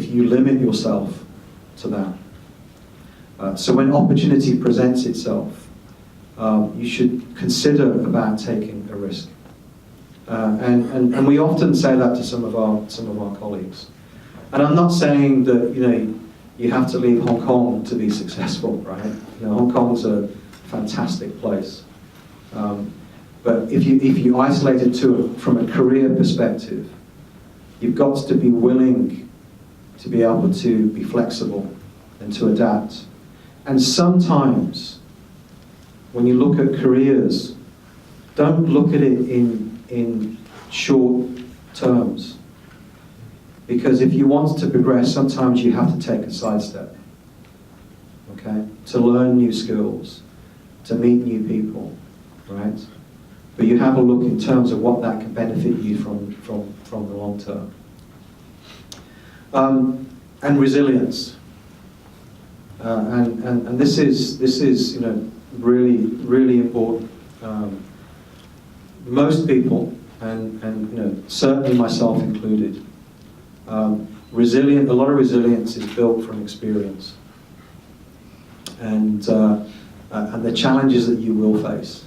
if you limit yourself to that. So when opportunity presents itself, you should consider about taking a risk. And we often say that to some of our colleagues. And I'm not saying that you have to leave Hong Kong to be successful, right? Hong Kong's a fantastic place. But if you isolate it from a career perspective, you've got to be willing to be able to be flexible and to adapt. And sometimes, when you look at careers, don't look at it in short terms. Because if you want to progress, sometimes you have to take a sidestep, okay? To learn new skills, to meet new people, right? But you have a look in terms of what that can benefit you from the long term. And resilience. And this is really important. Most people, and certainly myself included, a lot of resilience is built from experience and the challenges that you will face.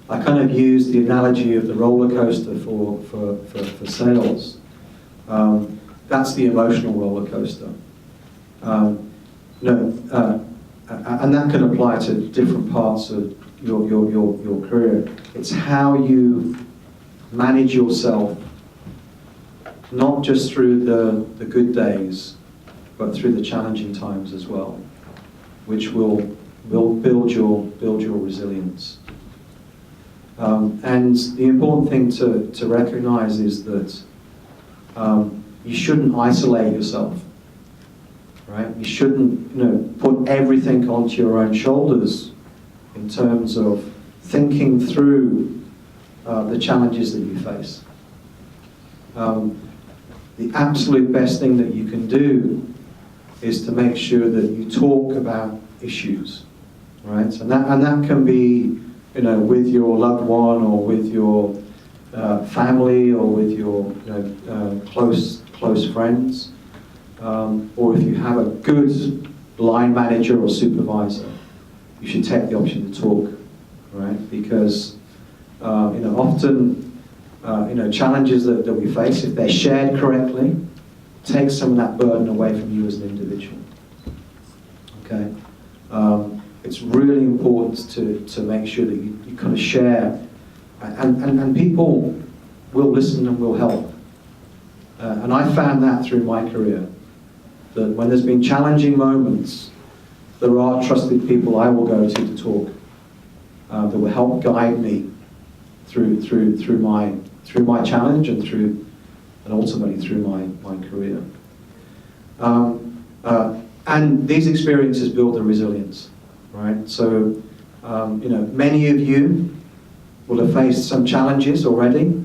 I kind of use the analogy of the roller coaster for sales. That's the emotional roller coaster. And that can apply to different parts of your career. It's how you manage yourself, not just through the good days, but through the challenging times as well, which will build your resilience. And the important thing to recognize is that you shouldn't isolate yourself, right? You shouldn't put everything onto your own shoulders in terms of thinking through the challenges that you face. The absolute best thing that you can do is to make sure that you talk about issues, right? And that can be, with your loved one, or with your family, or with your close friends, or if you have a good line manager or supervisor, you should take the option to talk, right? Because often challenges that we face, if they're shared correctly, take some of that burden away from you as an individual. Okay, it's really important to make sure that you kind of share, and people will listen and will help. And I found that through my career, that when there's been challenging moments, there are trusted people I will go to talk, that will help guide me through my challenge and ultimately through my career. And these experiences build the resilience, right? So, many of you will have faced some challenges already,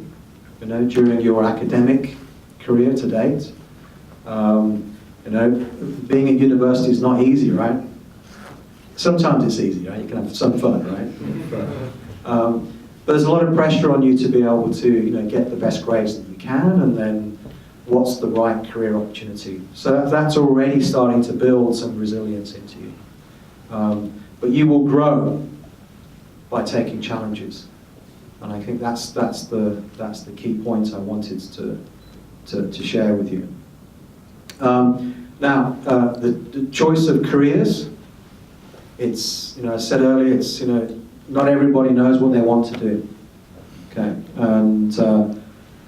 during your academic career to date. Being at university is not easy, right? Sometimes it's easy, right? You can have some fun, right? But there's a lot of pressure on you to be able to, get the best grades that you can, and then what's the right career opportunity. So that's already starting to build some resilience into you. But you will grow by taking challenges, and I think that's the key point I wanted to share with you. Now, the choice of careers. It's, I said earlier, it's, not everybody knows what they want to do. Okay, and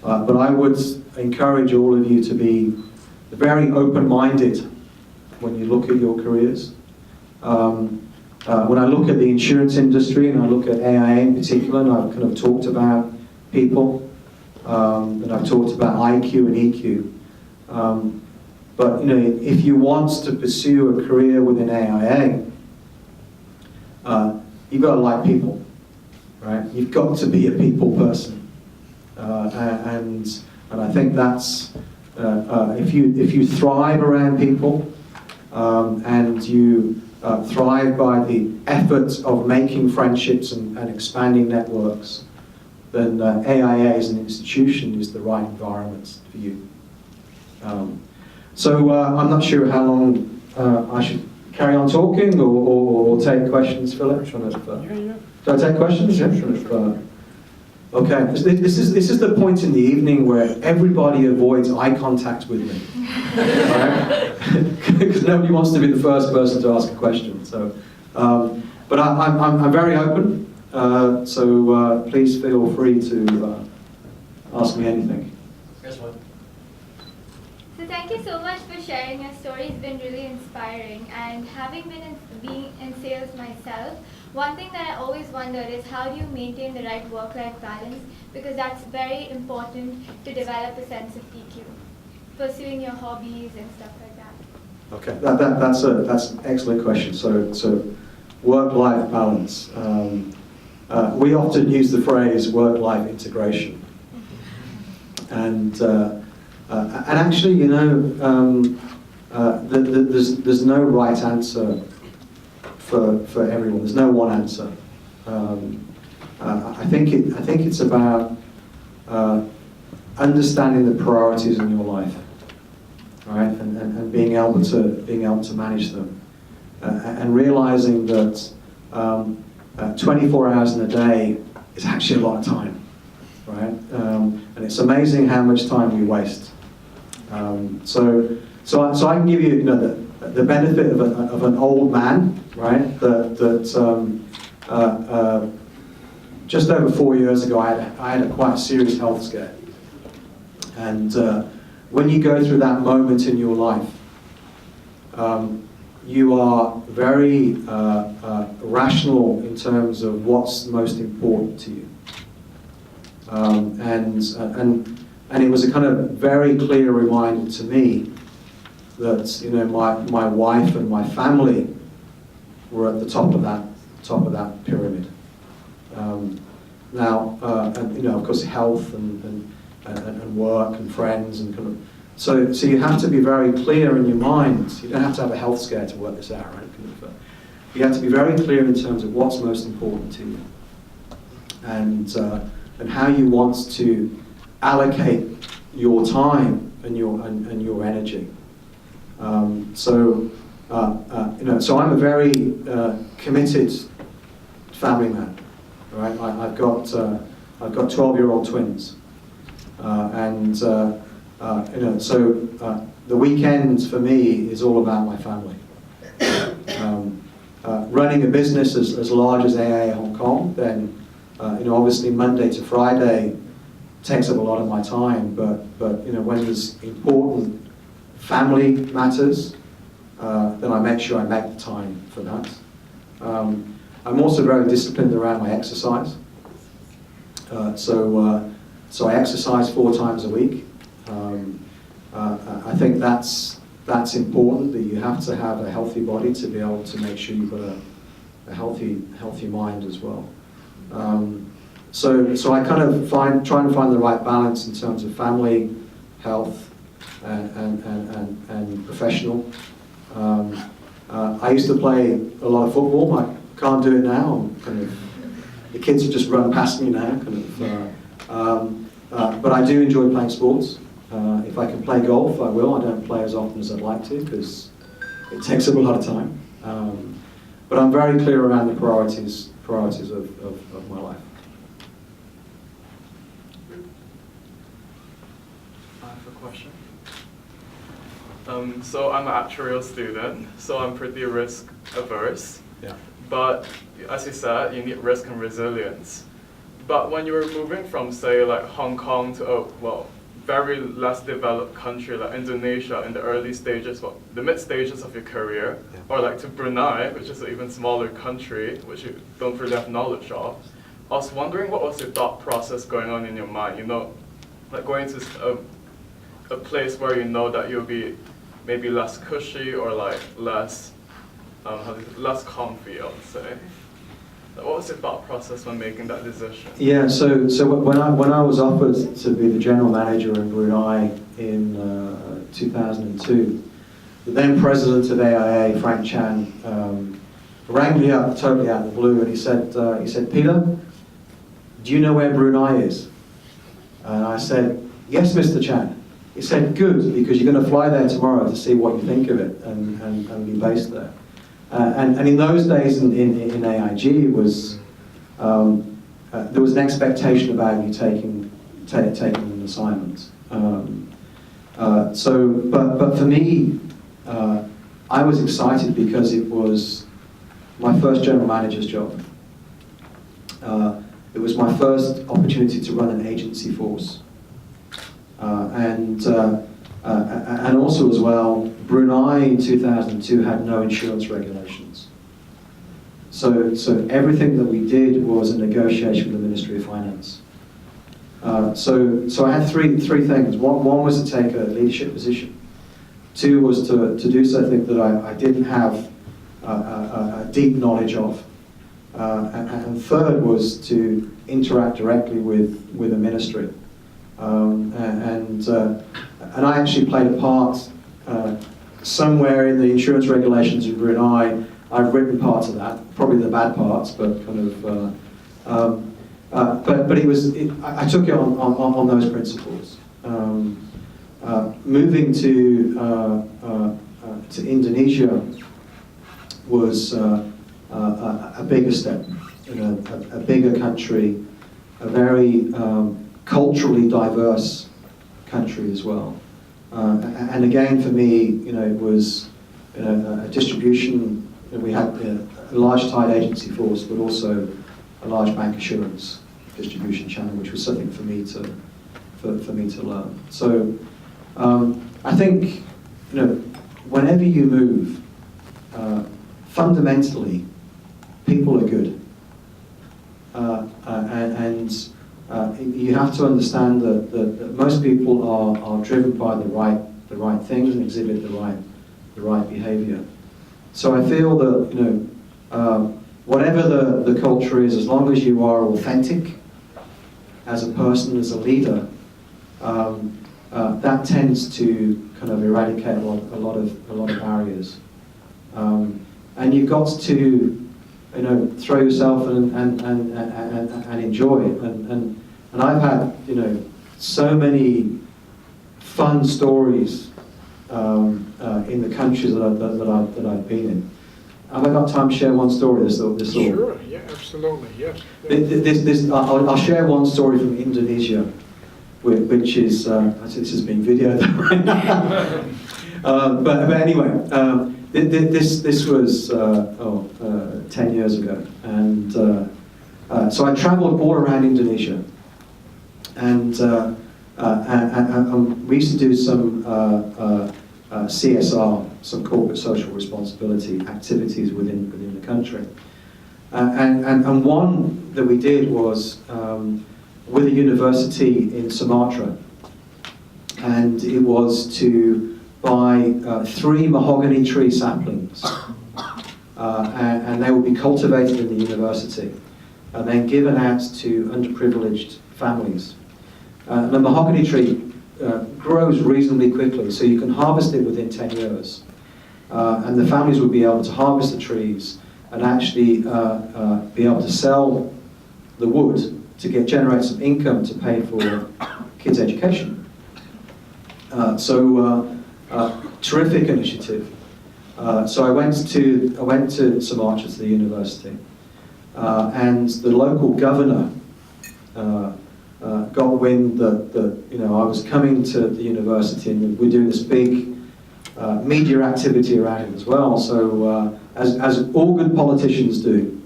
but I would encourage all of you to be very open-minded when you look at your careers. When I look at the insurance industry, and I look at AIA in particular, and I've kind of talked about people, and I've talked about IQ and EQ. But if you want to pursue a career within AIA, you've got to like people, right? You've got to be a people person, and I think that's if you thrive around people, and you thrive by the efforts of making friendships and expanding networks, then AIA as an institution is the right environment for you. So I'm not sure how long I should carry on talking or take questions, Philip. Do I take questions? Yeah. Sure. Okay. This is the point in the evening where everybody avoids eye contact with me, right? Because nobody wants to be the first person to ask a question. So, but I'm very open. So please feel free to ask me anything. Here's one. So thank you so much for sharing your story. It's been really inspiring. And having been in sales myself, one thing that I always wondered is how do you maintain the right work-life balance? Because that's very important to develop a sense of EQ, pursuing your hobbies and stuff like that. Okay, that's an excellent question. So work-life balance. We often use the phrase work-life integration, and actually, you know, there's no right answer for everyone. There's no one answer. I think it's about understanding the priorities in your life, right, and being able to manage them, and realizing that 24 hours in a day is actually a lot of time, right? And it's amazing how much time we waste. So I can give you, the benefit of an old man, right? That just over 4 years ago, I had a quite serious health scare, and when you go through that moment in your life, you are very rational in terms of what's most important to you, and it was a kind of very clear reminder to me that, you know, my wife and my family were at the top of that pyramid. Now, and, you know, of course, health and work and friends and kind of. So you have to be very clear in your mind. You don't have to have a health scare to work this out, right? You have to be very clear in terms of what's most important to you, and how you want to allocate your time and your energy. You know, so I'm a very committed family man, right? I've got 12-year-old twins, and you know, so the weekend for me is all about my family. Running a business as large as AA Hong Kong, then you know, obviously Monday to Friday takes up a lot of my time. But you know, when there's important family matters, then I make sure I make the time for that. I'm also very disciplined around my exercise. So I exercise 4 times a week. I think that's important, that you have to have a healthy body to be able to make sure you've got a healthy mind as well. So I kind of try to find the right balance in terms of family, health, and professional. I used to play a lot of football. I can't do it now. The kids have just run past me now. But I do enjoy playing sports. If I can play golf, I will. I don't play as often as I'd like to because it takes up a lot of time. But I'm very clear around the priorities of my life. I have a question. So I'm an actuarial student, so I'm pretty risk averse. Yeah. But as you said, you need risk and resilience. But when you were moving from, say, like Hong Kong to a very less developed country like Indonesia in the early stages, the mid stages of your career, yeah, or like to Brunei, which is an even smaller country, which you don't really have knowledge of, I was wondering what was your thought process going on in your mind? You know, like going to a place where you know that you'll be maybe less cushy or like less comfy, I would say. What was your thought process when making that decision? Yeah, so when I was offered to be the general manager in Brunei in 2002, the then president of AIA, Frank Chan, rang me up totally out of the blue, and he said, Peter, do you know where Brunei is? And I said, yes, Mr. Chan. he said, good, because you're going to fly there tomorrow to see what you think of it and be based there. And in those days in AIG, it was, there was an expectation about you taking an assignment. But for me, I was excited because it was my first general manager's job. It was my first opportunity to run an agency force. And also as well, Brunei in 2002 had no insurance regulations. So everything that we did was a negotiation with the Ministry of Finance. So I had three things. One was to take a leadership position. Two was to do something that I didn't have a deep knowledge of. And third was to interact directly with the ministry. And I actually played a part somewhere in the insurance regulations in Brunei. I've written parts of that, probably the bad parts, but kind of. But I took it on those principles. Moving to Indonesia was a bigger step, a bigger country, a very culturally diverse country as well. And again, for me, it was a distribution. We had a large tied agency force, but also a large bank assurance distribution channel, which was something for me to learn. So I think whenever you move, fundamentally, people are good, and you have to understand that most people are driven by the right things and exhibit the right behaviour. So I feel that whatever the culture is, as long as you are authentic as a person, as a leader, that tends to kind of eradicate a lot of barriers. And you've got to throw yourself and enjoy it. And I've had so many fun stories in the countries that I've been in. Have I got time to share one story? Sure, yeah, absolutely, yes. I'll share one story from Indonesia, which is, this has been videoed right now. But anyway, this was 10 years ago. And so I traveled all around Indonesia. And we used to do some CSR, some corporate social responsibility activities within the country. And one that we did was with a university in Sumatra. And it was to buy 3 mahogany tree saplings. And they would be cultivated in the university and then given out to underprivileged families. The mahogany tree grows reasonably quickly, so you can harvest it within 10 years. And the families would be able to harvest the trees and actually be able to sell the wood to generate some income to pay for kids' education. Terrific initiative. So I went to Sumatra, to the university, and the local governor got wind that I was coming to the university, and we're doing this big media activity around it as well. So as all good politicians do,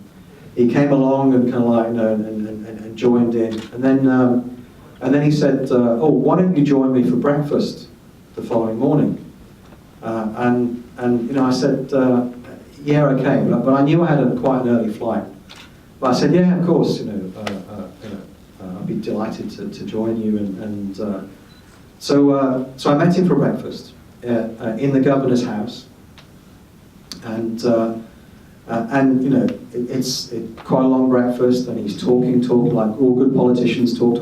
he came along and kind of like and joined in, and then he said, "Oh, why don't you join me for breakfast the following morning?" And I said, "Yeah, okay," but I knew I had quite an early flight. But I said, "Yeah, of course, I'd be delighted to join you." So I met him for breakfast in the governor's house, and it's quite a long breakfast, and he's talking like all good politicians talk.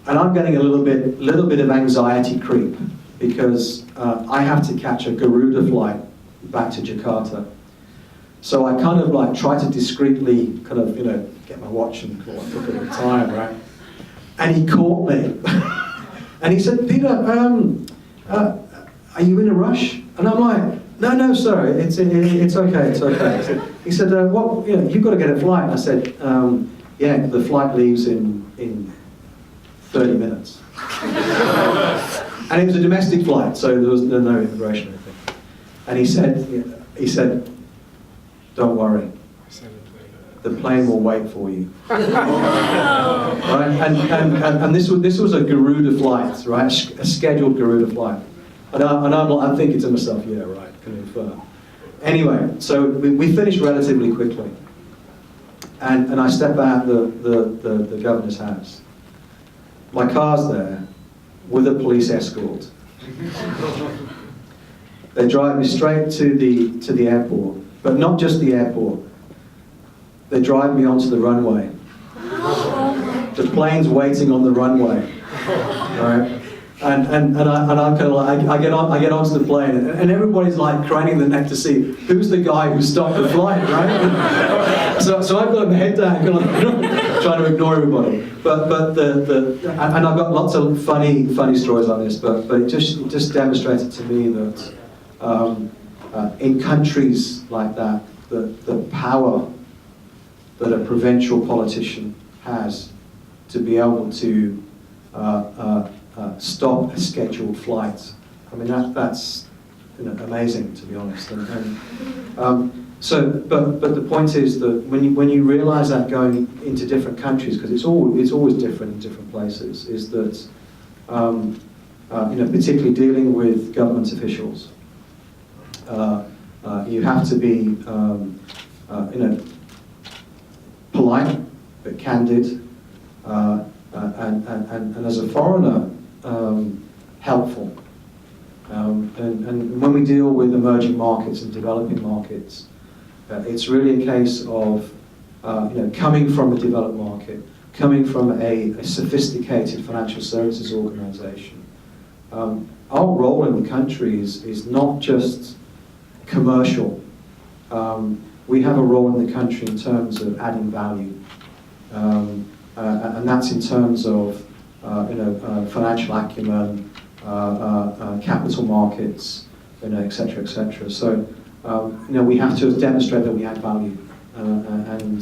And I'm getting a little bit of anxiety creep because I have to catch a Garuda flight back to Jakarta. So I kind of like try to discreetly kind of get my watch and look at the time, right? And he caught me. And he said, Peter, are you in a rush? And I'm like, no, sir, it's okay, it's okay. He said, what, you've got to get a flight. And I said, yeah, the flight leaves in 30 minutes. And it was a domestic flight, so there was no immigration or anything. And he said, don't worry, the plane will wait for you. Right? And this was a Garuda flight, right? A scheduled Garuda flight. And I'm thinking to myself, yeah, right, can confirm. Anyway, so we finished relatively quickly. And I step out the governor's house. My car's there with a police escort. They drive me straight to the airport, but not just the airport. They drive me onto the runway. The plane's waiting on the runway, right? And I'm kind of like, I get onto the plane, and everybody's like craning their neck to see who's the guy who stopped the flight, right? So I've got my head down, kind of trying to ignore everybody. But and I've got lots of funny stories on this, but it just demonstrated to me that in countries like that, the power that a provincial politician has to be able to stop a scheduled flight. I mean, that's amazing, to be honest. But the point is that when you realise that going into different countries, because it's always different in different places, is that particularly dealing with government officials, you have to be polite but candid, and as a foreigner, helpful. And when we deal with emerging markets and developing markets, it's really a case of coming from a developed market, coming from a sophisticated financial services organisation. Our role in the country is not just commercial. We have a role in the country in terms of adding value, and that's in terms of financial acumen, capital markets, etc., etc. So we have to demonstrate that we add value, and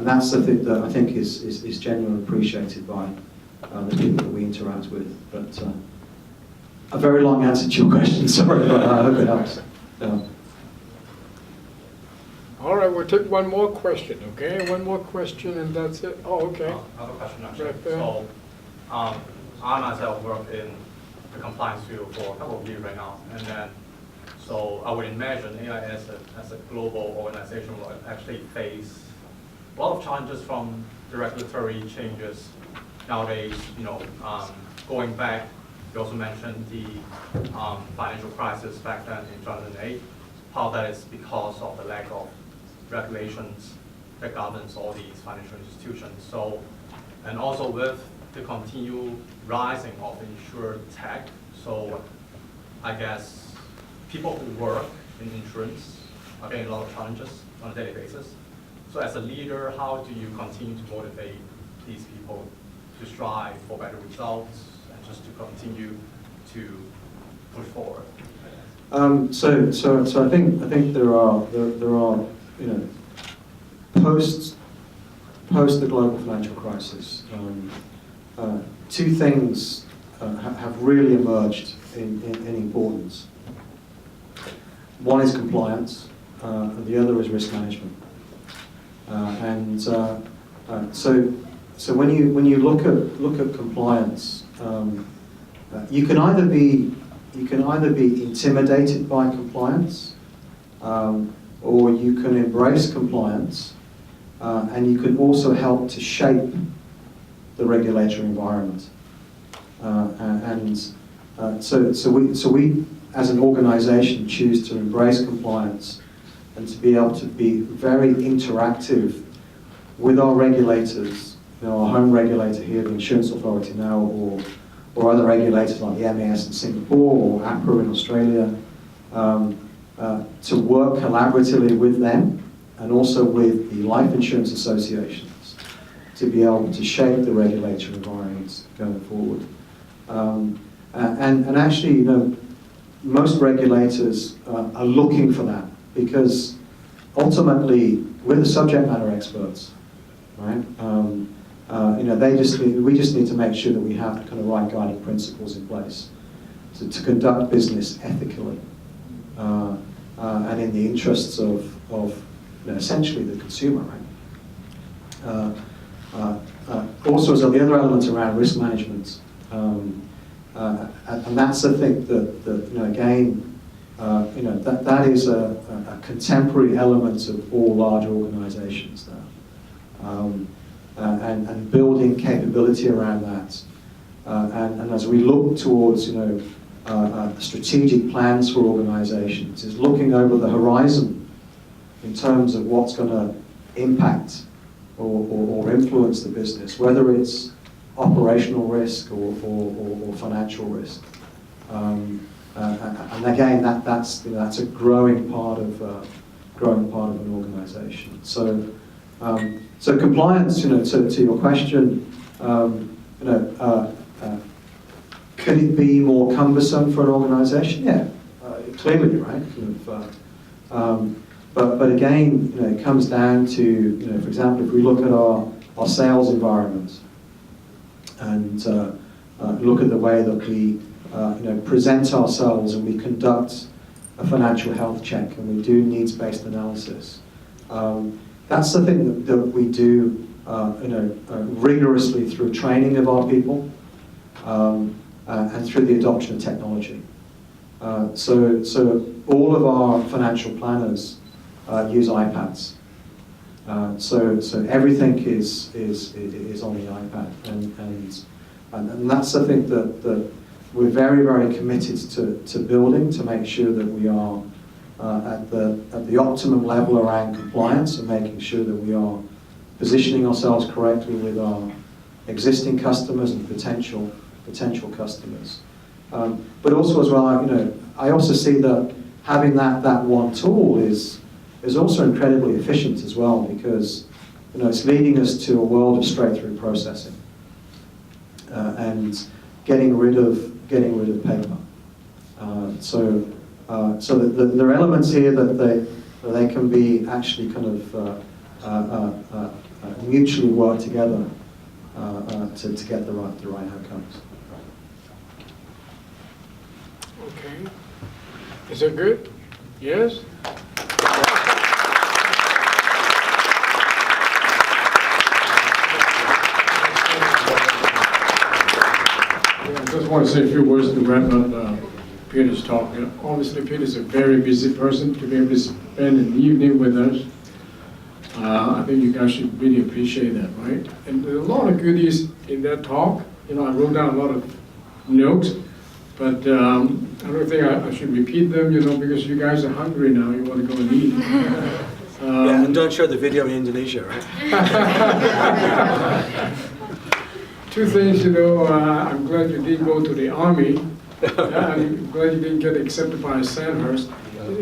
that's the thing that I think is genuinely appreciated by the people that we interact with. But a very long answer to your question. Sorry, but I hope it helps. All right, we'll take one more question, okay? One more question and that's it. Oh, okay. Another question actually. Right there. So, I myself work in the compliance field for a couple of years right now, and then, so I would imagine AI as a global organization will actually face a lot of challenges from the regulatory changes nowadays. Going back, you also mentioned the financial crisis back then in 2008. Part of that is because of the lack of regulations that governs all these financial institutions. So, and also with the continued rising of insurtech, so I guess people who work in insurance are getting a lot of challenges on a daily basis. So as a leader, how do you continue to motivate these people to strive for better results and just to continue to push forward? So I think there are post the global financial crisis, two things have really emerged in importance. One is compliance, and the other is risk management. So when you look at compliance, you can either be intimidated by compliance, or you can embrace compliance, and you can also help to shape the regulatory environment. So we, as an organisation, choose to embrace compliance and to be able to be very interactive with our regulators, our home regulator here, the Insurance Authority now, or other regulators like the MAS in Singapore or APRA in Australia, to work collaboratively with them and also with the life insurance associations to be able to shape the regulatory environment going forward. And actually, you know, most regulators are looking for that, because ultimately we're the subject matter experts, right? You know, we just need to make sure that we have the kind of right guiding principles in place to conduct business ethically and in the interests of you know, essentially the consumer, right? Also, as the other elements around risk management, and that's the thing that you know, again, you know, that is a contemporary element of all large organisations now, and building capability around that, and as we look towards, you know, strategic plans for organisations, is looking over the horizon in terms of what's going to impact or influence the business, whether it's operational risk or financial risk. And again, that's you know, that's a growing part of an organisation. So so compliance, you know, to your question, you know, could it be more cumbersome for an organisation? Yeah, clearly, right? Kind of, but again, you know, it comes down to, you know, for example, if we look at our sales environment and look at the way that we you know, present ourselves, and we conduct a financial health check, and we do needs-based analysis. That's the thing that we do, you know, rigorously through training of our people and through the adoption of technology. So all of our financial planners use iPads. So everything is on the iPad, and that's the thing that we're very, very committed to building, to make sure that we are at the optimum level around compliance, and making sure that we are positioning ourselves correctly with our existing customers and potential customers. But also as well, you know, I also see that having that one tool is also incredibly efficient as well, because, you know, it's leading us to a world of straight-through processing and getting rid of paper. So there are elements here that they can be actually kind of mutually work together to get the right outcomes. Okay. Is it good? Yes? I just want to say a few words to wrap up Peter's talk. You know, obviously, Peter's a very busy person. To be able to spend an evening with us, I think you guys should really appreciate that, right? And there are a lot of goodies in that talk. You know, I wrote down a lot of notes, but I don't think I should repeat them, you know, because you guys are hungry now. You want to go and eat. Yeah, and don't show the video in Indonesia, right? Two things, you know, I'm glad you didn't go to the army. I'm glad you didn't get accepted by Sandhurst.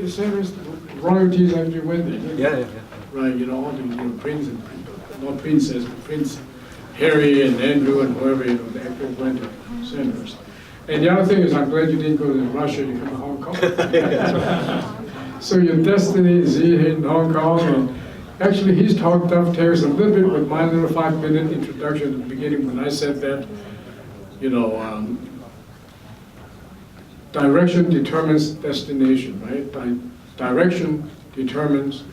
Sandhurst royalties actually went there. Yeah. Right, you know, all the, you know, prince and, not princess, but Prince Harry and Andrew and whoever, you know, they actually went to Sandhurst. And the other thing is, I'm glad you didn't go to Russia, you come to Hong Kong. So your destiny is here in Hong Kong. And actually, his talk dovetails a little bit with my little 5-minute introduction at the beginning when I said that, you know, direction determines destination, right? Direction determines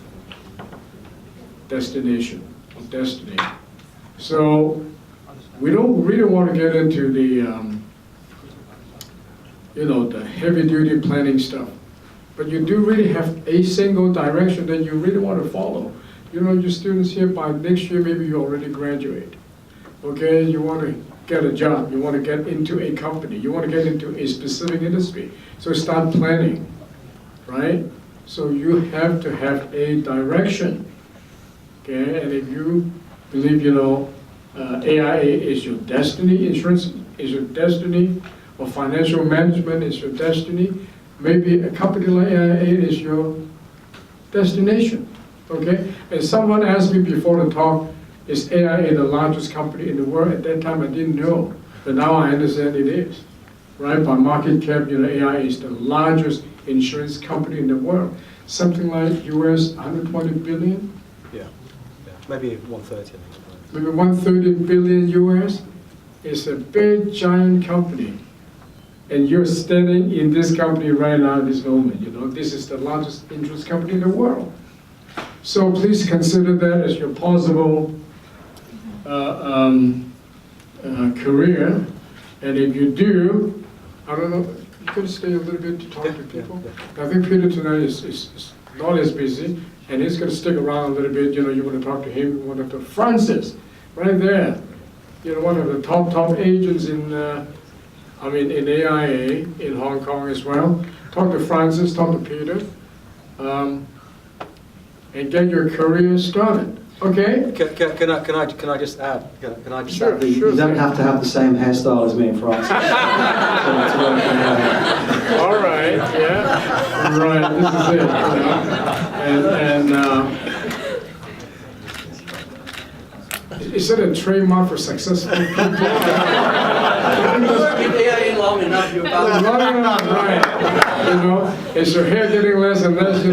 destination, or destiny. So we don't really want to get into the, you know, the heavy-duty planning stuff. But you do really have a single direction that you really want to follow. You know, your students here, by next year, maybe you already graduate. Okay, you want to get a job, you want to get into a company, you want to get into a specific industry. So start planning, right? So you have to have a direction. Okay, and if you believe, you know, AIA is your destiny, insurance is your destiny, or financial management is your destiny, maybe a company like AIA is your destination. Okay, and someone asked me before the talk, Is AIA the largest company in the world? At that time, I didn't know, but now I understand it is. Right, by market cap, AIA is the largest insurance company in the world. Something like US 120 billion, Yeah. Maybe 130, I think. maybe 130 billion US. It's a big, giant company. And you're standing in this company right now at this moment. This is the largest insurance company in the world. So please consider that as your possible career. And if you do, I don't know, you could stay a little bit to talk to people. I think Peter tonight is not as busy, and he's going to stick around a little bit. You want to talk to him, you want to talk to Francis, right there. One of the top agents in AIA in Hong Kong as well. Talk to Francis, talk to Peter, and get your career started. Okay? Can I just add? Can I just Sure. add? You don't have to have the same hairstyle as me and Francis. All right, yeah, right, this is it, is it a trademark for successful people? You've worked with AIA long enough, you're about Long enough, right, as your hair getting less and less,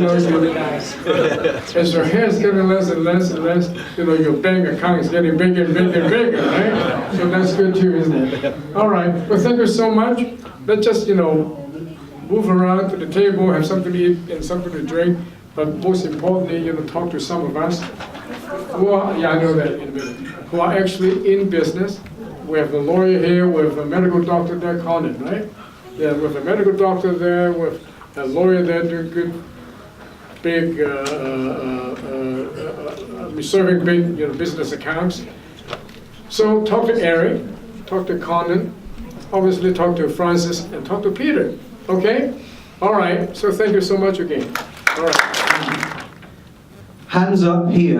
as your hair is getting less and less and less, your bank account is getting bigger and bigger and bigger, right? So that's good too, isn't it? All right, well, thank you so much. Let's just, move around to the table, have something to eat and something to drink, but most importantly, talk to some of us who are, I know that in a minute, who are actually in business. We have the lawyer here, we have a medical doctor there, Conan, right? Yeah, we have a medical doctor there, we have a lawyer there doing good, big, serving big, business accounts. So talk to Eric, talk to Conan, obviously talk to Francis, and talk to Peter. Okay? All right. So thank you so much again. All right. Hands up here,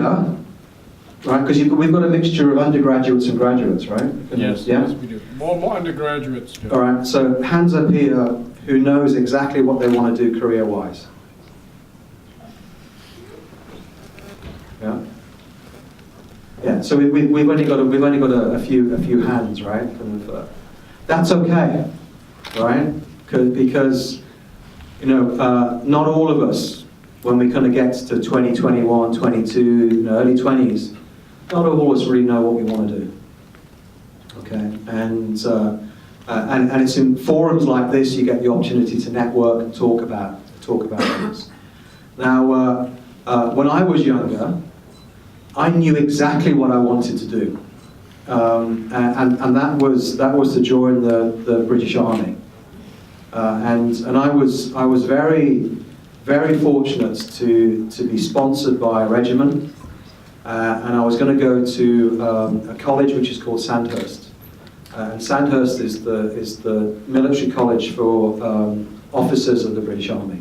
right? Because we've got a mixture of undergraduates and graduates, right? Yes, Yeah? yes, we do. More undergraduates. All right. So hands up here who knows exactly what they want to do career-wise. Yeah. Yeah. So we've only got a few hands, right? That's okay, right? Because not all of us, when we kind of get to 20, 21, 22, early 20s, not all of us really know what we want to do. Okay, and it's in forums like this you get the opportunity to network and talk about things. Now, when I was younger, I knew exactly what I wanted to do, and that was to join the British Army. And I was very, very fortunate to be sponsored by a regiment, and I was going to go to a college which is called Sandhurst. And Sandhurst is the military college for officers of the British Army.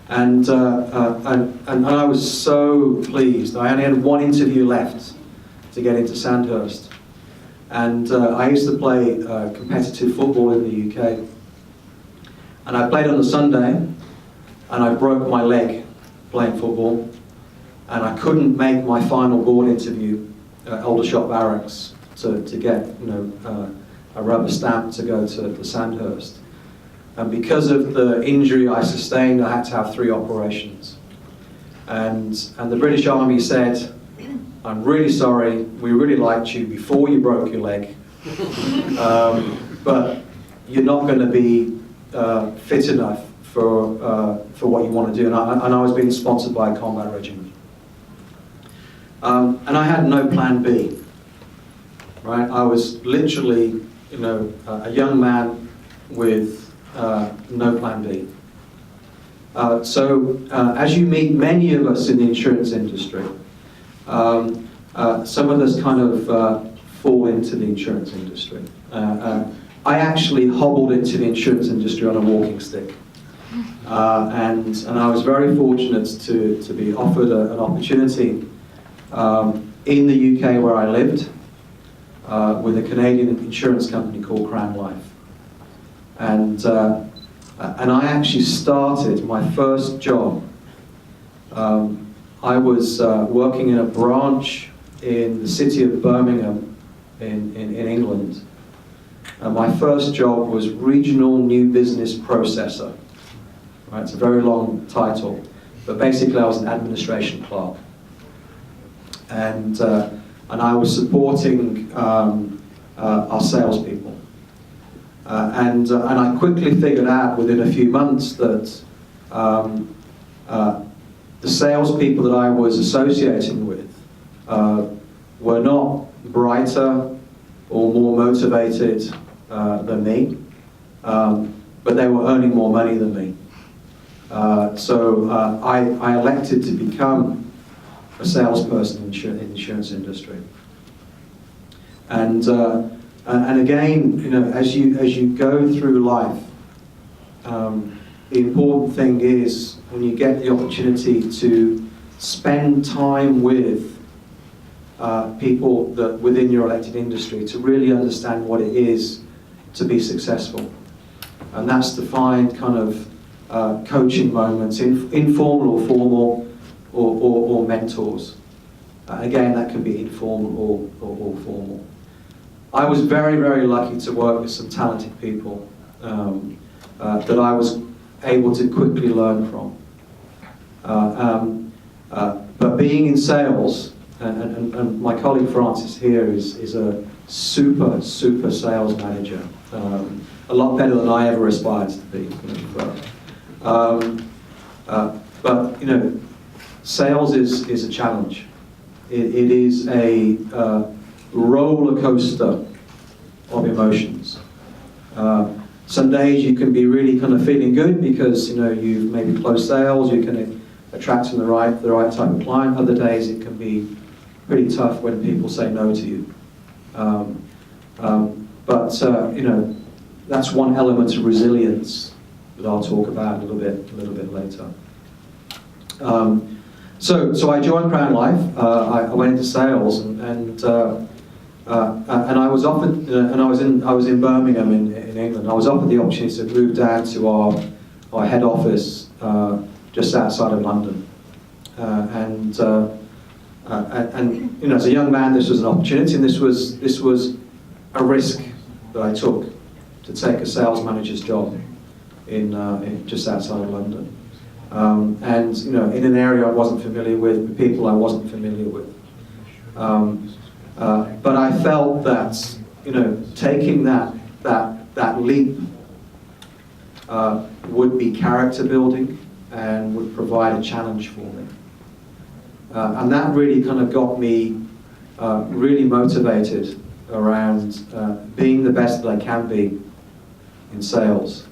And I was so pleased. I only had one interview left to get into Sandhurst. And I used to play competitive football in the UK. And I played on a Sunday, and I broke my leg playing football. And I couldn't make my final board interview at Aldershot Barracks to get a rubber stamp to go to Sandhurst. And because of the injury I sustained, I had to have 3 operations. And the British Army said, "I'm really sorry, we really liked you before you broke your leg, but you're not going to be fit enough for what you want to do." And I was being sponsored by a combat regiment. And I had no plan B, right? I was literally, a young man with no plan B. So as you meet many of us in the insurance industry, some of us kind of fall into the insurance industry. I actually hobbled into the insurance industry on a walking stick. And I was very fortunate to be offered an opportunity in the UK where I lived with a Canadian insurance company called Crown Life. And I actually started my first job. I was working in a branch in the city of Birmingham in England. And my first job was Regional New Business Processor. Right, it's a very long title, but basically I was an administration clerk. And I was supporting our salespeople. And I quickly figured out within a few months that the salespeople that I was associating with were not brighter or more motivated than me, but they were earning more money than me. So I elected to become a salesperson in the insurance industry. And again, you know, as you go through life, the important thing is when you get the opportunity to spend time with people that within your elected industry to really understand what it is to be successful. And that's to find kind of coaching moments, informal or formal, or mentors. Again, that can be informal or formal. I was very, very lucky to work with some talented people that I was able to quickly learn from. But being in sales, and my colleague Francis here is a super sales manager, a lot better than I ever aspired to be. But you know, sales is a challenge. It is a roller coaster of emotions. Some days you can be really kind of feeling good because you know you've maybe closed sales, you can attract the right type of client. Other days it can be pretty tough when people say no to you. But you know, that's one element of resilience that I'll talk about a little bit later. So I joined Crown Life. I went into sales, and I was offered, and I was in Birmingham in England. I was offered the opportunity to move down to our head office just outside of London, and you know, as a young man, this was an opportunity, and this was a risk that I took to take a sales manager's job in just outside of London. And you know, in an area I wasn't familiar with people I wasn't familiar with. But I felt that, you know, taking that leap would be character building and would provide a challenge for me. And that really kind of got me really motivated around being the best that I can be in sales.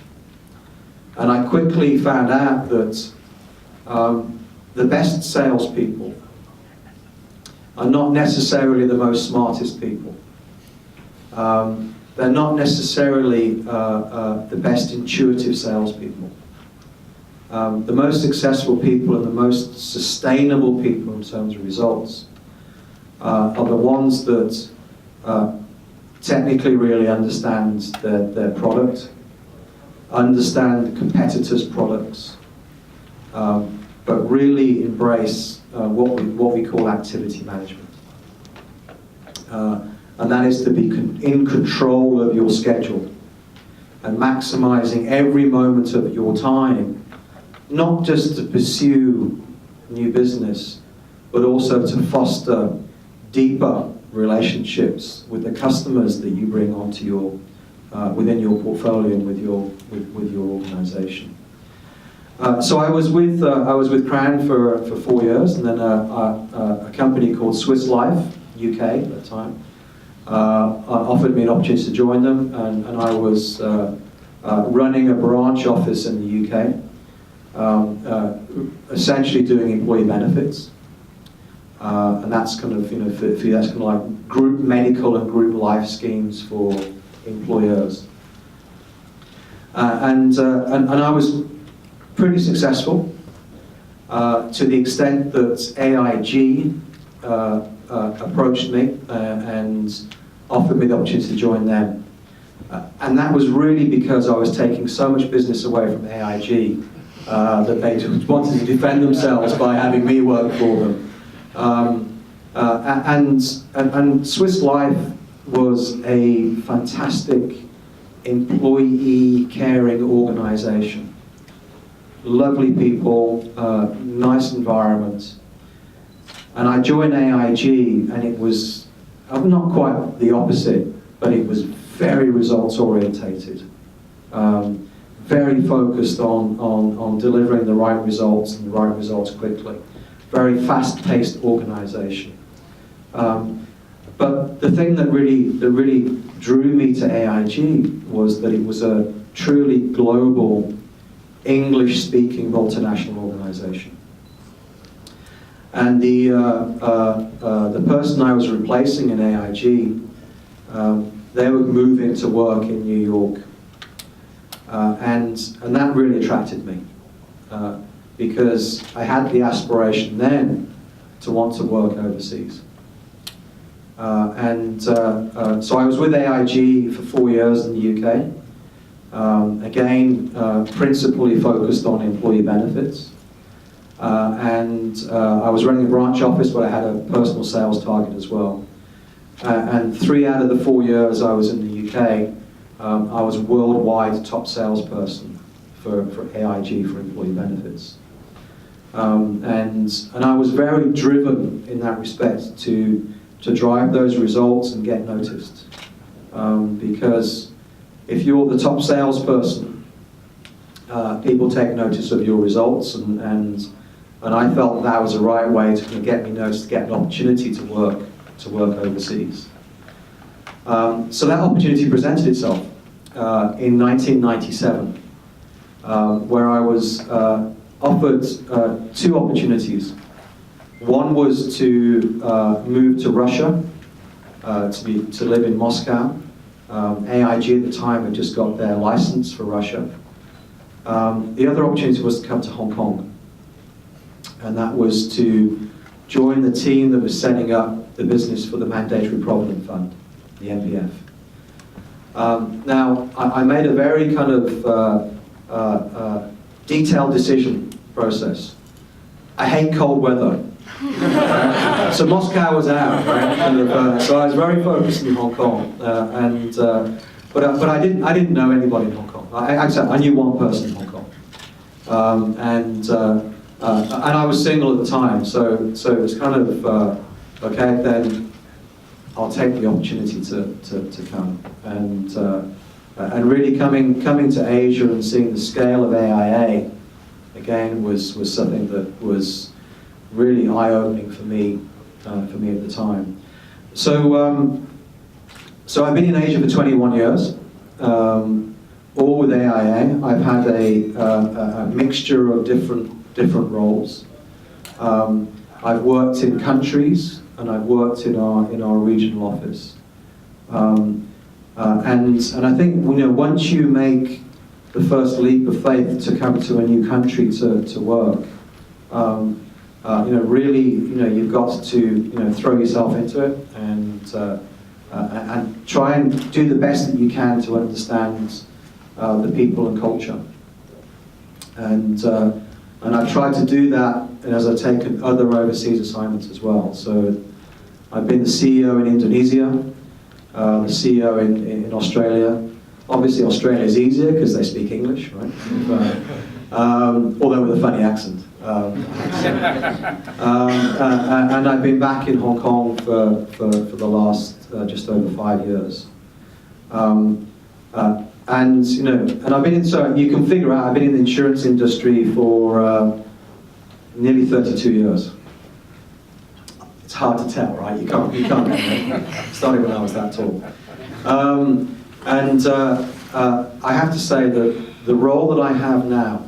And I quickly found out that the best salespeople are not necessarily the most smartest people. They're not necessarily the best intuitive salespeople. The most successful people and the most sustainable people in terms of results are the ones that technically really understand their product, understand the competitors' products, but really embrace what we call activity management. And that is to be in control of your schedule and maximizing every moment of your time, not just to pursue new business, but also to foster deeper relationships with the customers that you bring onto your within your portfolio and with your organization. So I was with Crown for 4 years, and then a company called Swiss Life UK at the time offered me an opportunity to join them, and I was running a branch office in the UK, essentially doing employee benefits, and that's kind of, you know, for you, that's kind of like group medical and group life schemes for employers, and I was pretty successful to the extent that AIG approached me and offered me the opportunity to join them. And that was really because I was taking so much business away from AIG that they wanted to defend themselves by having me work for them. And Swiss Life was a fantastic employee caring organization. Lovely people, nice environment. And I joined AIG, and it was not quite the opposite, but it was very results orientated. Very focused on delivering the right results and the right results quickly. Very fast-paced organization. But the thing that really drew me to AIG was that it was a truly global, English-speaking multinational organization. And the person I was replacing in AIG, they were moving to work in New York. And that really attracted me because I had the aspiration then to want to work overseas. So I was with AIG for 4 years in the UK, again, principally focused on employee benefits. I was running a branch office, but I had a personal sales target as well. And 3 out of the 4 years I was in the UK, I was worldwide top salesperson for AIG for employee benefits. And I was very driven in that respect to drive those results and get noticed. Because if you're the top salesperson, people take notice of your results, and I felt that was the right way to kind of get me noticed, to get an opportunity to work overseas. So that opportunity presented itself in 1997, where I was offered 2 opportunities. One was to move to Russia, to live in Moscow. AIG at the time had just got their license for Russia. The other opportunity was to come to Hong Kong, and that was to join the team that was setting up the business for the Mandatory Provident Fund, the MPF. Now, I made a very kind of detailed decision process. I hate cold weather. So Moscow was out, right? So I was very focused in Hong Kong, but I didn't know anybody in Hong Kong. I knew one person in Hong Kong, and I was single at the time, so it was kind of okay. Then I'll take the opportunity to come, and really coming to Asia and seeing the scale of AIA again was something that was really eye-opening for me at the time. So I've been in Asia for 21 years, all with AIA. I've had a mixture of different roles. I've worked in countries, and I've worked in our regional office. And I think once you make the first leap of faith to come to a new country to work, really, you've got to, throw yourself into it and try and do the best that you can to understand the people and culture. And I've tried to do that as I've taken other overseas assignments as well. So I've been the CEO in Indonesia, the CEO in Australia. Obviously, Australia is easier because they speak English, right? Although with a funny accent. And I've been back in Hong Kong for the last just over 5 years. And I've been in, so you can figure out, I've been in the insurance industry for nearly 32 years. It's hard to tell, right? You can't. Starting when I was that tall. I have to say that the role that I have now,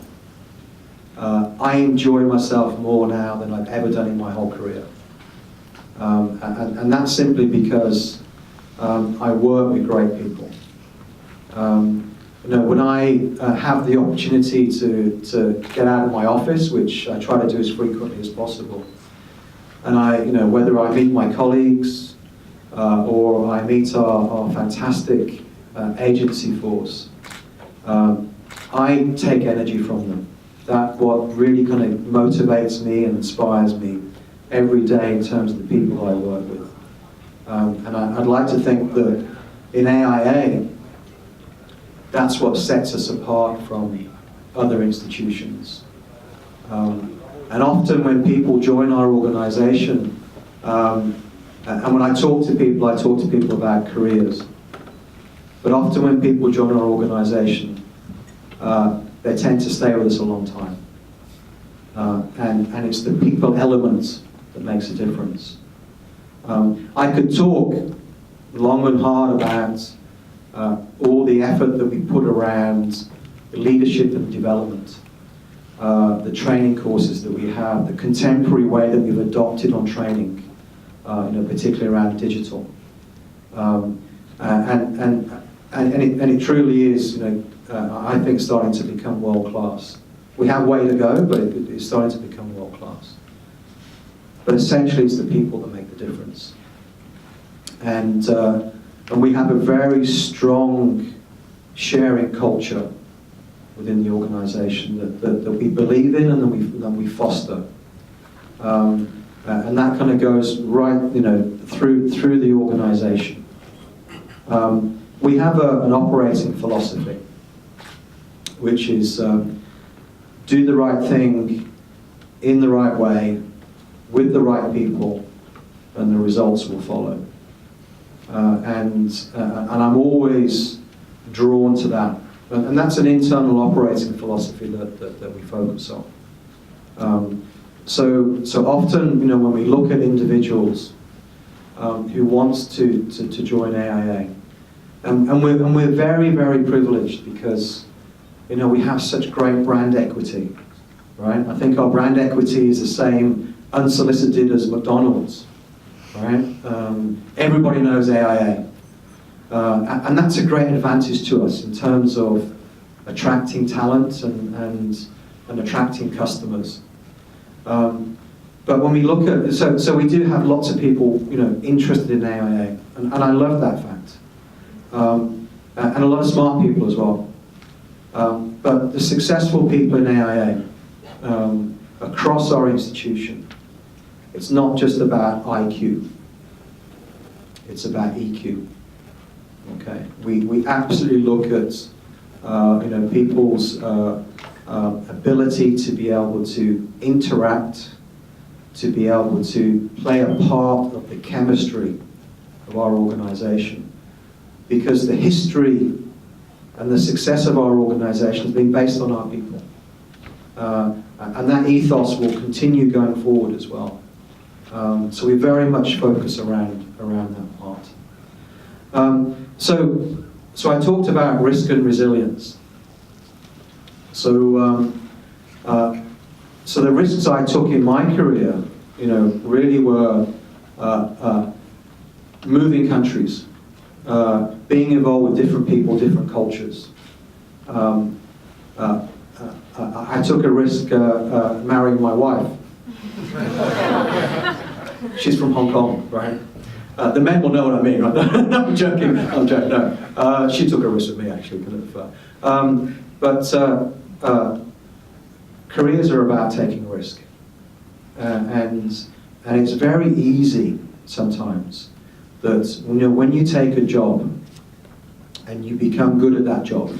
I enjoy myself more now than I've ever done in my whole career. And that's simply because I work with great people. When I have the opportunity to get out of my office, which I try to do as frequently as possible, and whether I meet my colleagues or I meet our fantastic agency force, I take energy from them. That's what really kind of motivates me and inspires me every day in terms of the people I work with. And I'd like to think that in AIA, that's what sets us apart from other institutions. And often when people join our organization, and when I talk to people about careers. But often when people join our organization, they tend to stay with us a long time. And it's the people element that makes a difference. I could talk long and hard about all the effort that we put around leadership and development, the training courses that we have, the contemporary way that we've adopted on training, particularly around digital. And it truly is, I think, starting to become world-class. We have a way to go, but it's starting to become world-class. But essentially, it's the people that make the difference. And we have a very strong sharing culture within the organization that we believe in and that we foster. And that kind of goes right, through the organization. We have an operating philosophy, which is do the right thing in the right way, with the right people, and the results will follow. And I'm always drawn to that. And that's an internal operating philosophy that we focus on. So often, when we look at individuals who wants to join AIA, and we're very, very privileged because we have such great brand equity, right? I think our brand equity is the same unsolicited as McDonald's, right? Everybody knows AIA. And that's a great advantage to us in terms of attracting talent and attracting customers. But when we look at, so we do have lots of people, interested in AIA, and I love that fact. And a lot of smart people as well. But the successful people in AIA, across our institution, it's not just about IQ, it's about EQ. Okay, we absolutely look at people's ability to be able to interact, to be able to play a part of the chemistry of our organization, because the history and the success of our organization has been based on our people, and that ethos will continue going forward as well. So we very much focus around that part. So I talked about risk and resilience. So the risks I took in my career, really were moving countries, being involved with different people, different cultures. I took a risk marrying my wife. She's from Hong Kong, right? The men will know what I mean, right? No, I'm joking. No, she took a risk with me, actually. But careers are about taking risk, and it's very easy sometimes that when you take a job and you become good at that job,